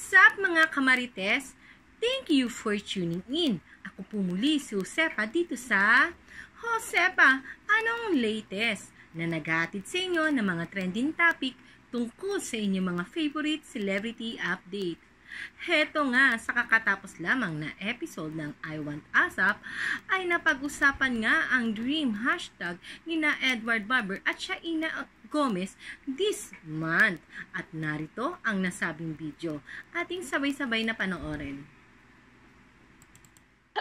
What's up mga kamarites? Thank you for tuning in. Ako po muli si Josepa dito sa Josepa, anong latest na naghatid sa inyo ng mga trending topic tungkol sa inyong mga favorite celebrity update. Heto nga, sa kakatapos lamang na episode ng I Want ASAP ay napag-usapan nga ang dream hashtag ni na Edward Barber at Shaina Gomez this month. At narito ang nasabing video. Ating sabay-sabay na panoorin.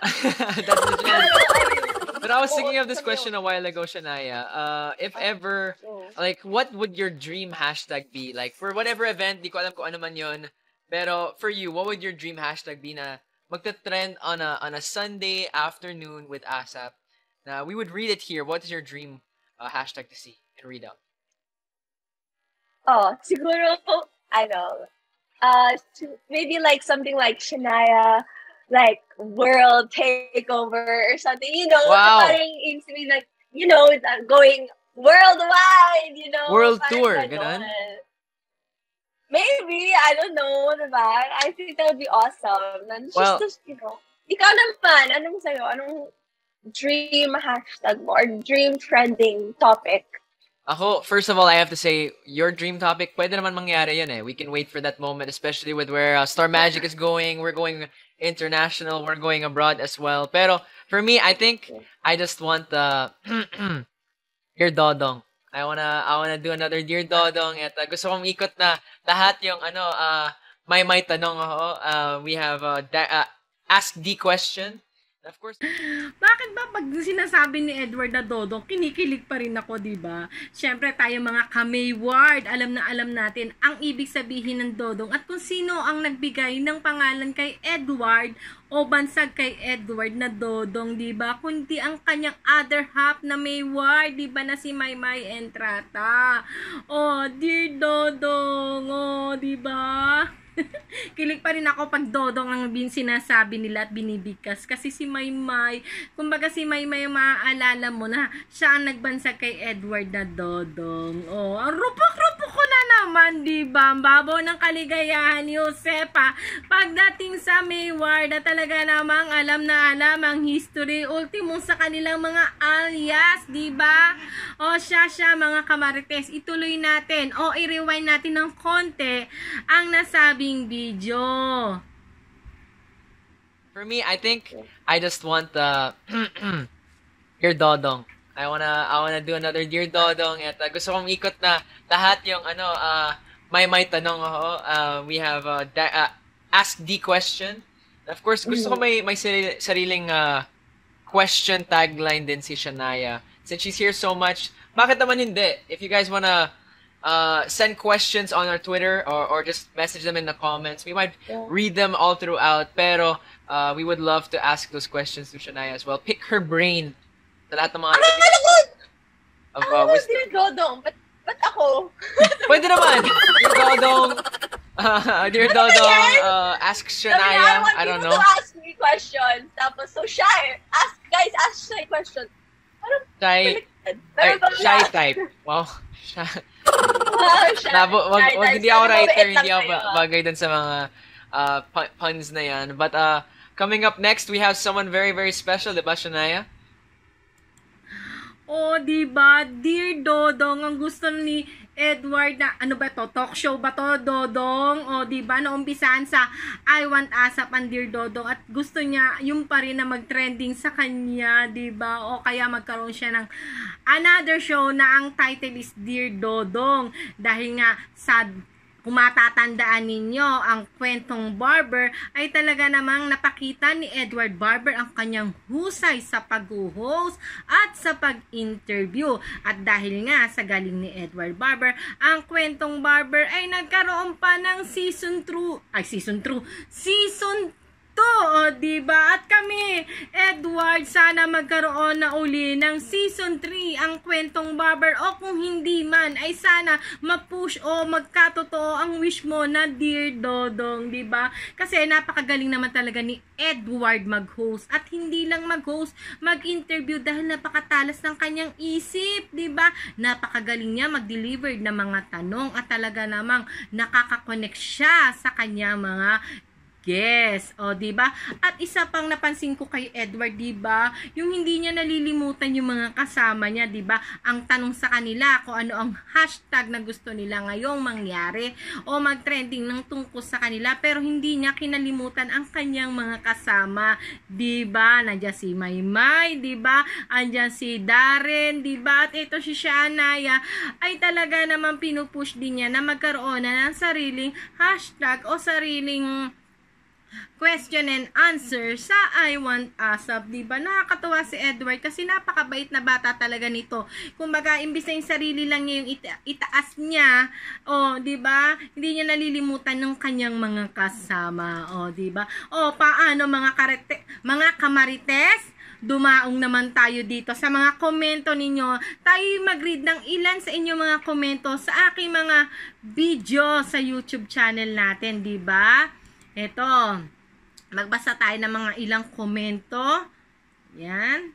That's legit. But I was thinking of this question a while ago, Shania. If ever, like, what would your dream hashtag be? Like, for whatever event, di ko alam kung ano man yun. Pero for you, what would your dream hashtag be na magta-trend on a Sunday afternoon with ASAP? Na we would read it here. What is your dream hashtag to see and read out? Oh, siguro, maybe like something like Shania, like world takeover or something, Wow. Parang ibig sabihin like, going worldwide, World parang tour, ganon. ganun? Maybe, I don't know, diba? I think that would be awesome. And Well, just, ikaw naman, anong sa'yo? Anong dream hashtag mo or dream trending topic? ako, first of all, I have to say, your dream topic, pwede naman mangyari yun eh. We can wait for that moment, especially with where Star Magic is going. We're going international. We're going abroad as well. Pero, for me, I think, I just want Dear Dodong. I wanna do another Dear Dodong. At gusto kong ikot na lahat yung, may tanong ako. We have, Ask the Question. Of course. Bakit ba pag sinasabi ni Edward na Dodong, kinikilig pa rin ako, diba? Siyempre tayo mga Kamayward, alam na alam natin ang ibig sabihin ng Dodong at kung sino ang nagbigay ng pangalan kay Edward o bansag kay Edward na Dodong, diba? Kundi ang kanyang other half na Mayward, diba, na si Maymay Entrata. Oh, Dear Dodong, oh, diba? Kilig pa rin ako pag Dodong ang sinasabi nila at binibigkas. Kasi si Maymay, kumbaga si Maymay, maaalala mo na siya ang nagbansag kay Edward na Dodong. Oh, ang rupok-rupok ko na naman, diba? Ang babaw ng kaligayahan ni Josepa. Pagdating sa Mayward, na talaga namang alam na alam ang history, ultimo sa kanilang mga alias, diba? O siya, mga kamarites, ituloy natin o i-rewind natin ng konti ang nasabi video. For me, I think I just want Dear Dodong. I wanna do another Dear Dodong at gusto kong ikot na lahat yung may tanong ako. We have Ask the Question. Of course, gusto ko may sariling question tagline din si Shania. Since she's here so much, bakit naman hindi? If you guys wanna send questions on our Twitter or just message them in the comments. We might read them all throughout, pero we would love to ask those questions to Shania as well. Pick her brain sa lahat ng mga wisdom. Dear Dodong, ba't ako? Pwede naman. Dear Dodong, ask Shania. I don't know. To ask me questions. Tapos, so shy. Ask shy questions. Shy type. Wow. Hindi ako writer, hindi ako bagay dun sa mga puns na yan. But coming up next, we have someone very, very special, diba, Shania? Oh, diba? Dear Dodong, ang gusto ni Edward na, ano ba to? Talk show ba to, Dodong? O, diba? Naumpisahan sa I Want ASAP ang Dear Dodong at gusto niya yung pa rin na mag-trending sa kanya, diba? O kaya magkaroon siya ng another show na ang title is Dear Dodong. Dahil nga sa kung matatandaan ninyo, ang kwentong Barber ay talaga namang napakita ni Edward Barber ang kanyang husay sa pag-host at sa pag-interview. At dahil nga sa galing ni Edward Barber, ang kwentong Barber ay nagkaroon pa ng season O, diba? At kami, Edward, sana magkaroon na uli ng season 3 ang Kwentong Barber, o kung hindi man, ay sana ma-push o magkatotoo ang wish mo na Dear Dodong, diba? Kasi napakagaling naman talaga ni Edward mag-host, at hindi lang mag-host, mag-interview dahil napakatalas ng kanyang isip, diba? Napakagaling niya mag-deliver ng mga tanong, at talaga namang nakaka-connect siya sa kanyang mga guest. O, diba? At isa pang napansin ko kay Edward, diba? Yung hindi niya nalilimutan yung mga kasama niya, diba? Ang tanong sa kanila kung ano ang hashtag na gusto nila ngayong mangyari o mag-trending ng tungkol sa kanila, pero hindi niya kinalimutan ang kanyang mga kasama, diba? Nandiyan si Maymay, diba? Andiyan si Darren, diba? At ito si Shanaya, ay talaga naman pinupush din niya na magkaroon na ng sariling hashtag o sariling question and answer sa I Want ASAP, diba? Nakakatuwa si Edward kasi napakabait na bata talaga nito. Kumbaga, imbis na yung sarili lang niya yung itaas niya, o, diba? Hindi niya nalilimutan ng kanyang mga kasama, o, diba? O, paano mga kamarites? Dumaong naman tayo dito sa mga komento ninyo. Tayo mag-read ng ilan sa inyong mga komento sa aking mga video sa YouTube channel natin, diba? Ito, magbasa tayo ng mga ilang komento. Yan.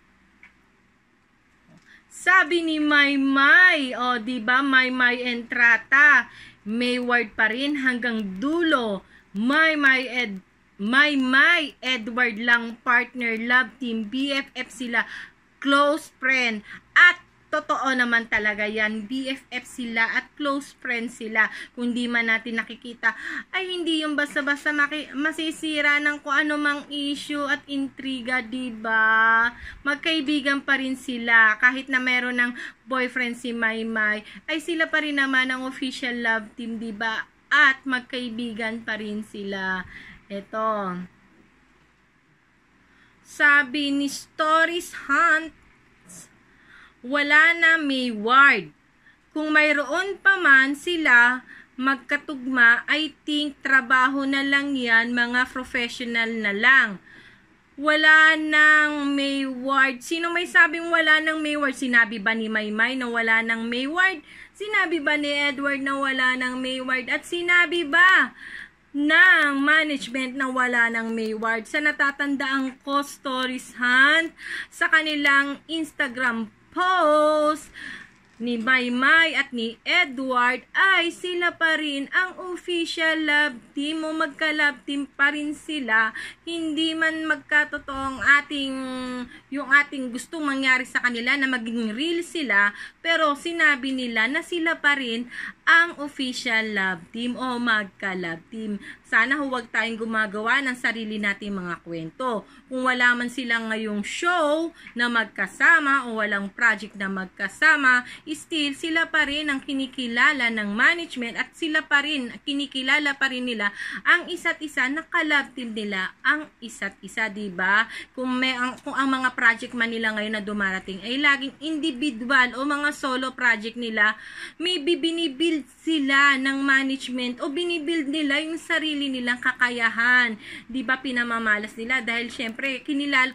Sabi ni Maymay, o, diba, Maymay Entrata, Mayward pa rin hanggang dulo. Maymay Edward lang partner, love team, BFF sila, close friend, at totoo naman talaga yan, BFF sila at close friends sila. Kung di man natin nakikita, ay hindi yung basta-basta masisira ng kung ano mang issue at intriga, diba? Magkaibigan pa rin sila. Kahit na meron ng boyfriend si Maymay, ay sila pa rin naman ang official love team, diba? At magkaibigan pa rin sila. Ito. Sabi ni Stories Hunt, wala na Mayward. Kung mayroon pa man sila magkatugma, I think trabaho na lang yan, mga professional na lang. Wala nang Mayward. Sino may sabing wala nang Mayward? Sinabi ba ni Maymay na wala nang Mayward? Sinabi ba ni Edward na wala nang Mayward? At sinabi ba ng management na wala ng Mayward? Sa natatandaan ko, Stories Hunt, sa kanilang Instagram post ni Maymay at ni Edward, ay sila pa rin ang official love team o magka-love team pa rin sila. Hindi man magkatotoo yung ating gustong mangyari sa kanila na maging real sila, pero sinabi nila na sila pa rin ang official love team o magka-love team. Sana huwag tayong gumagawa ng sarili nating mga kwento. Kung wala man silang ngayong show na magkasama o walang project na magkasama, still sila pa rin ang kinikilala ng management at sila pa rin, kinikilala pa rin nila ang isa't isa, na ka-love team nila ang isa't isa, diba? Kung ang mga project man nila ngayon na dumarating ay laging individual o mga solo project nila, maybe binibuild sila ng management o binibuild nila yung sarili nilang kakayahan, diba? Pinamamalas nila dahil syempre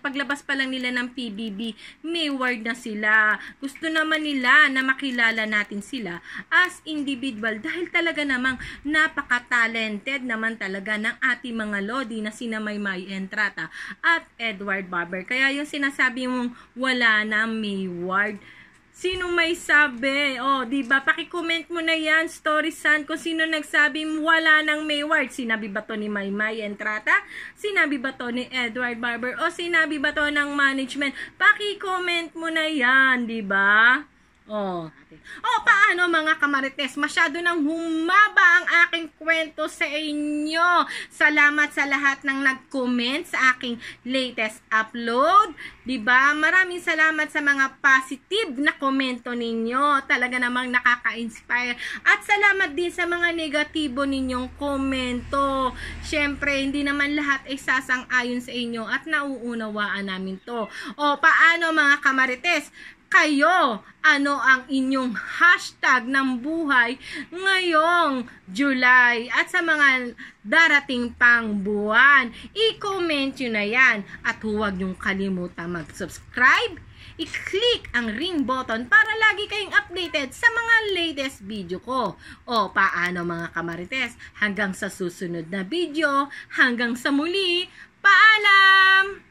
paglabas pa lang nila ng PBB, Mayward na sila. Gusto naman nila na makilala natin sila as individual dahil talaga namang napaka-talented naman talaga ng ating mga lodi na sina Maymay Entrata at Edward Barber. Kaya yung sinasabi mong wala na Mayward, sino may sabi? O, diba? Paki-comment mo na yan, Stories Hunt, kung sino nagsabing wala ng Mayward. Sinabi ba to ni Maymay Entrata? Sinabi ba to ni Edward Barber? O sinabi ba to ng management? Paki-comment mo na yan, diba? Paano mga kamarites? Masyado nang humaba ang aking kwento sa inyo. Salamat sa lahat ng nag-comment sa aking latest upload. Diba? Maraming salamat sa mga positive na komento ninyo. Talaga namang nakaka-inspire. At salamat din sa mga negatibo ninyong komento. Syempre, hindi naman lahat ay sasang-ayon sa inyo at nauunawaan namin to. Paano mga kamarites? kayo, ano ang inyong hashtag ng buhay ngayong July at sa mga darating pang buwan? I-comment nyo na yan at huwag nyong kalimutan mag-subscribe. I-click ang ring button para lagi kayong updated sa mga latest video ko. O paano mga kamarites? Hanggang sa susunod na video, hanggang sa muli, paalam!